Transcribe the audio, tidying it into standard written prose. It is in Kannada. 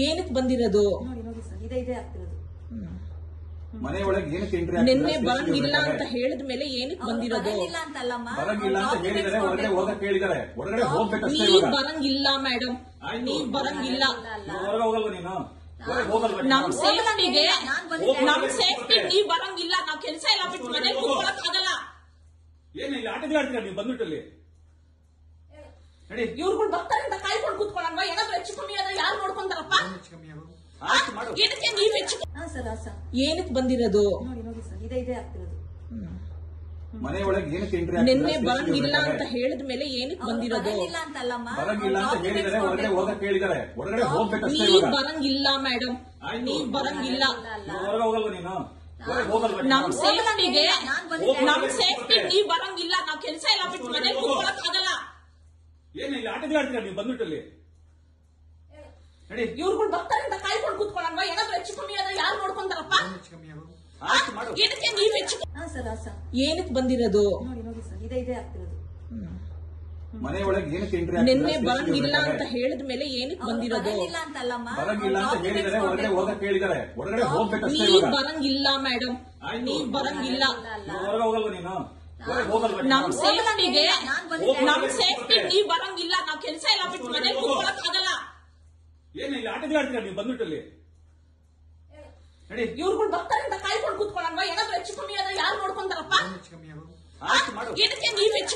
ಏನಕ್ಕೆ ಬಂದಿರೋದು? ಮನೆ ಒಳಗೆ ಏನಕ್ಕೆ ಎಂಟ್ರಿ ನಿನ್ನೆ ಬರಂಗಿಲ್ಲ ಅಂತ ಹೇಳಿದ ಮೇಲೆ ಏನಕ್ಕೆ ಬಂದಿರೋದು? ಬರಂಗಿಲ್ಲ ಅಂತ ಹೇಳಿದರೆ ಹೊರಗಡೆ ಹೋಗಕ್ಕೆ ಹೇಳಿದ್ದಾರೆ. ಹೊರಗಡೆ ಹೋಗ್ಬೇಕಷ್ಟೇ. ನೀವ್ ಬರಂಗಿಲ್ಲ ಮೇಡಮ್, ನೀವ್ ಬರಂಗಿಲ್ಲ. ಹೊರಗೆ ಹೋಗಲ್ವ ನೀನು? ನಮ್ ಸೇಫ್ಟಿಗೆ ನೀವ್ ಬರಂಗಿಲ್ಲ. ನಾವ್ ಕೆಲಸ ಎಲ್ಲ ಬಿಟ್ಟು ಮನೇಲಿ ಕೂತ್ಕೊಳಕ್ ಆಗಲ್ಲ. ಏನು ಇಲ್ಲಿ ಆಟಗಳು ಆಡ್ತೀರಾ ನೀವು ಬಂದ್ಬಿಟ್ಟಲ್ಲಿ? ಇವ್ರುಗಳು ಬರ್ತಾರೆ ಅಂತ ಕಾಯ್ಕೊಂಡು ಕೂತ್ಕೊಳ್ಳಲ್ವಾ? ಏನಾದ್ರು ಹೆಚ್ಚು ಕಮ್ಮಿ ಆದ್ರೆ ಯಾರು ನೋಡ್ಕೊಂತಾರಪ್ಪ? ಏನಕ್ಕೆ ನೀವ್ ಹೆಚ್ಚು ಏನಕ್ಕೆ ಬಂದಿರೋದು? ಮನೆ ಒಳಗೆ ಏನಕ್ಕೆ ಎಂಟ್ರಿ ನಿನ್ನೆ ಬರಂಗಿಲ್ಲ ಅಂತ ಹೇಳಿದ ಮೇಲೆ ಏನಕ್ಕೆ ಬಂದಿರೋದು? ಬರಂಗಿಲ್ಲ ಅಂತ ಹೇಳಿದರೆ ಹೊರಗಡೆ ಹೋಗಕ್ಕೆ ಹೇಳಿದ್ದಾರೆ. ಹೊರಗಡೆ ಹೋಗ್ಬೇಕಷ್ಟೇ. ನೀವ್ ಬರಂಗಿಲ್ಲ ಮೇಡಮ್, ನೀವ್ ಬರಂಗಿಲ್ಲ. ಹೊರಗೆ ಹೋಗಲ್ವ ನೀನು? ನಮ್ ಸೇಫ್ಟಿಗೆ ನೀವ್ ಬರಂಗಿಲ್ಲ. ನಾವ್ ಕೆಲಸ ಎಲ್ಲ ಬಿಟ್ಟು ಮನೇಲಿ ಕೂತ್ಕೊಳಕ್ ಆಗಲ್ಲ. ಏನು ಇಲ್ಲಿ ಆಟಗಳು ಆಡ್ತೀರಾ ನೀವು ಬಂದ್ಬಿಟ್ಟಲ್ಲಿ? ಇವ್ರುಗಳು ಬರ್ತಾರೆ ಅಂತ ಕಾಯ್ಕೊಂಡು ಕೂತ್ಕೊಳ್ಳಲ್ವಾ? ಏನಾದ್ರು ಹೆಚ್ಚು ಕಮ್ಮಿ ಆದ್ರೆ ಯಾರು ನೋಡ್ಕೊಂತಾರಪ್ಪ? ಏನಕ್ಕೆ ನೀವ್ ಹೆಚ್ಚು ಏನಕ್ಕೆ ಬಂದಿರೋದು? ಮನೆ ಒಳಗೆ ಏನಕ್ಕೆ ಎಂಟ್ರಿ ನಿನ್ನೆ ಬರಂಗಿಲ್ಲ ಅಂತ ಹೇಳಿದ ಮೇಲೆ ಏನಕ್ಕೆ ಬಂದಿರೋದು? ಬರಂಗಿಲ್ಲ ಅಂತ ಹೇಳಿದರೆ ಹೊರಗಡೆ ಹೋಗಕ್ಕೆ ಹೇಳಿದ್ದಾರೆ. ಹೊರಗಡೆ ಹೋಗ್ಬೇಕಷ್ಟೇ. ನೀವ್ ಬರಂಗಿಲ್ಲ ಮೇಡಮ್, ನೀವ್ ಬರಂಗಿಲ್ಲ. ಹೊರಗೆ ಹೋಗಲ್ವ ನೀನು? ನಮ್ ಸೇಫ್ಟಿಗೆ ನೀವ್ ಬರಂಗಿಲ್ಲ. ನಾವ್ ಕೆಲಸ ಎಲ್ಲ ಬಿಟ್ಟು ಮನೇಲಿ ಕೂತ್ಕೊಳಕ್ ಆಗಲ್ಲ. ಏನು ಇಲ್ಲಿ ಆಟಗಳು ಆಡ್ತೀರಾ ನೀವು ಬಂದ್ಬಿಟ್ಟಲ್ಲಿ? ಇವ್ರುಗಳು ಬರ್ತಾರೆ ಅಂತ ಕಾಯ್ಕೊಂಡು ಕೂತ್ಕೊಳ್ಳಲ್ವಾ? ಏನಾದ್ರು ಹೆಚ್ಚು ಕಮ್ಮಿ ಆದ್ರೆ ಯಾರು ನೋಡ್ಕೊಂತಾರಪ್ಪ? ಏನಕ್ಕೆ ನೀವ್ ಹೆಚ್ಚು